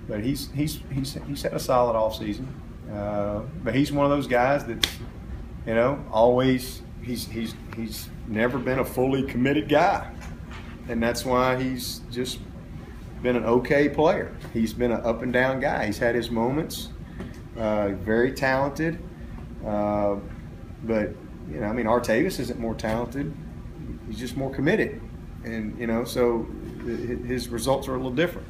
but he's had a solid off season. But he's one of those guys that's, always he's never been a fully committed guy, and that's why he's just been an okay player. He's been an up and down guy. He's had his moments. Very talented, but Artavis isn't more talented. He's just more committed, and so his results are a little different.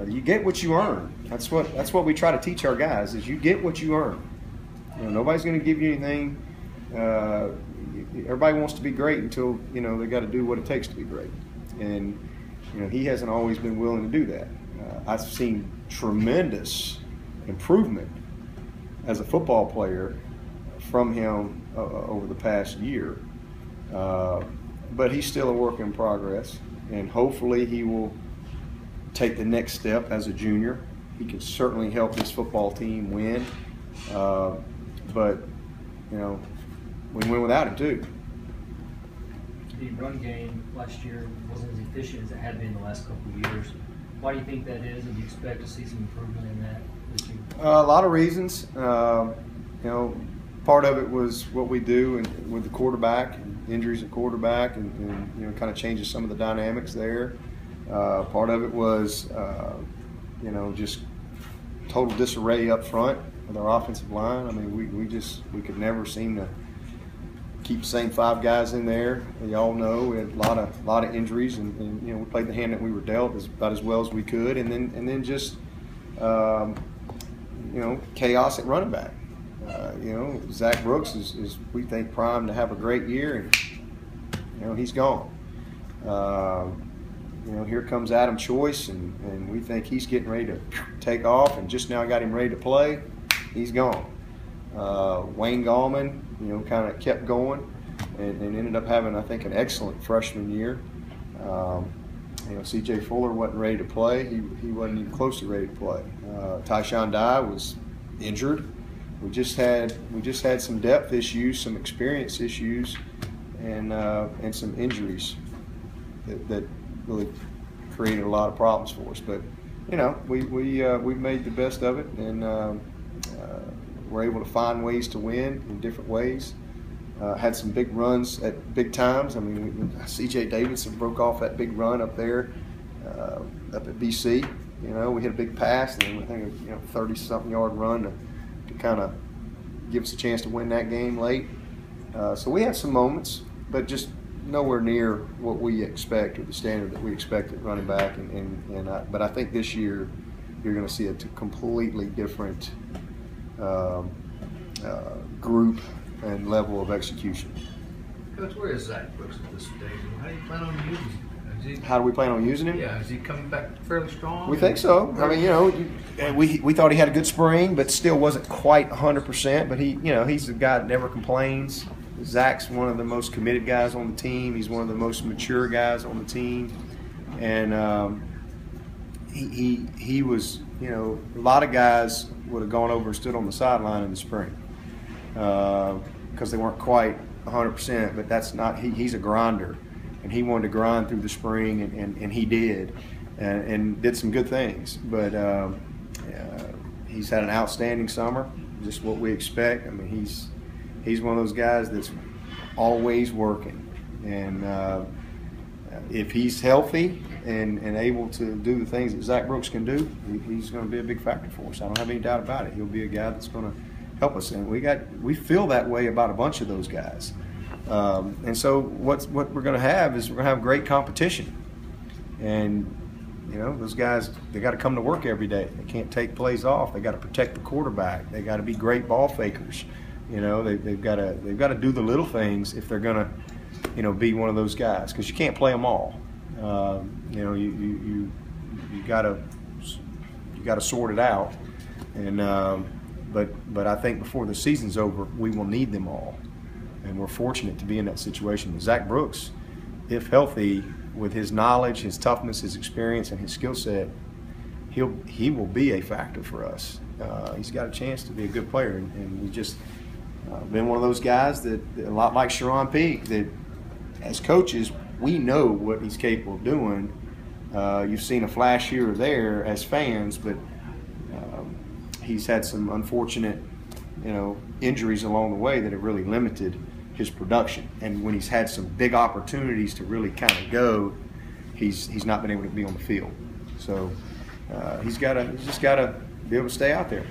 You get what you earn. That's what we try to teach our guys: is you get what you earn. Nobody's going to give you anything. Everybody wants to be great until they got to do what it takes to be great, and he hasn't always been willing to do that. I've seen tremendous improvement as a football player from him over the past year, but he's still a work in progress, and hopefully he will take the next step as a junior. He can certainly help this football team win, but we win without him too. The run game last year wasn't as efficient as it had been the last couple of years. Why do you think that is, and do you expect to see some improvement in that this year? A lot of reasons. Part of it was what we do with the quarterback, and injuries at quarterback, and kind of changes some of the dynamics there. Part of it was, just total disarray up front with our offensive line. I mean, we could never seem to keep the same 5 guys in there. You all know we had a lot of injuries, and we played the hand that we were dealt about as well as we could, and then just chaos at running back. Zach Brooks is we think primed to have a great year, and he's gone. Here comes Adam Choice, and we think he's getting ready to take off, and just now got him ready to play. He's gone. Wayne Gallman, kind of kept going and ended up having, I think, an excellent freshman year. C.J. Fuller wasn't ready to play. He wasn't even close to ready to play. Tyshawn Dye was injured. We just had some depth issues, some experience issues, and some injuries that really created a lot of problems for us. But we've made the best of it, and we're able to find ways to win in different ways. Had some big runs at big times. I mean, C.J. Davidson broke off that big run up there, up at BC. We hit a big pass, and then I think a 30-something yard run to kind of give us a chance to win that game late. So we had some moments, but just nowhere near what we expect or the standard that we expect at running back. But I think this year you're going to see a completely different group and level of execution. Coach, where is Zach Brooks at this stage? How do you plan on using him? How do we plan on using him? Yeah, is he coming back fairly strong? We think so. I mean, we thought he had a good spring, but still wasn't quite 100%. But he's a guy that never complains. Zach's one of the most committed guys on the team. He's one of the most mature guys on the team, and he was. A lot of guys would have gone over and stood on the sideline in the spring because they weren't quite 100%. But that's not. He's a grinder, and he wanted to grind through the spring, and he did, and did some good things. But he's had an outstanding summer, just what we expect. I mean, he's one of those guys that's always working, and if he's healthy and able to do the things that Zach Brooks can do, he's going to be a big factor for us. I don't have any doubt about it. He'll be a guy that's going to help us, and we feel that way about a bunch of those guys. And so what we're going to have is we're going to have great competition, and those guys, they got to come to work every day. They can't take plays off. They got to protect the quarterback. They got to be great ball fakers. They've got to do the little things if they're going to be one of those guys, because you can't play them all. You got to sort it out, and but I think before the season's over, we will need them all, and we're fortunate to be in that situation. Zach Brooks, if healthy, with his knowledge, his toughness, his experience, and his skill set, he will be a factor for us. He's got a chance to be a good player, and we just been one of those guys that, a lot like Sharon Peak, that as coaches we know what he's capable of doing. You've seen a flash here or there as fans, but he's had some unfortunate, injuries along the way that have really limited his production. And when he's had some big opportunities to really kind of go, he's not been able to be on the field. So he's just got to be able to stay out there.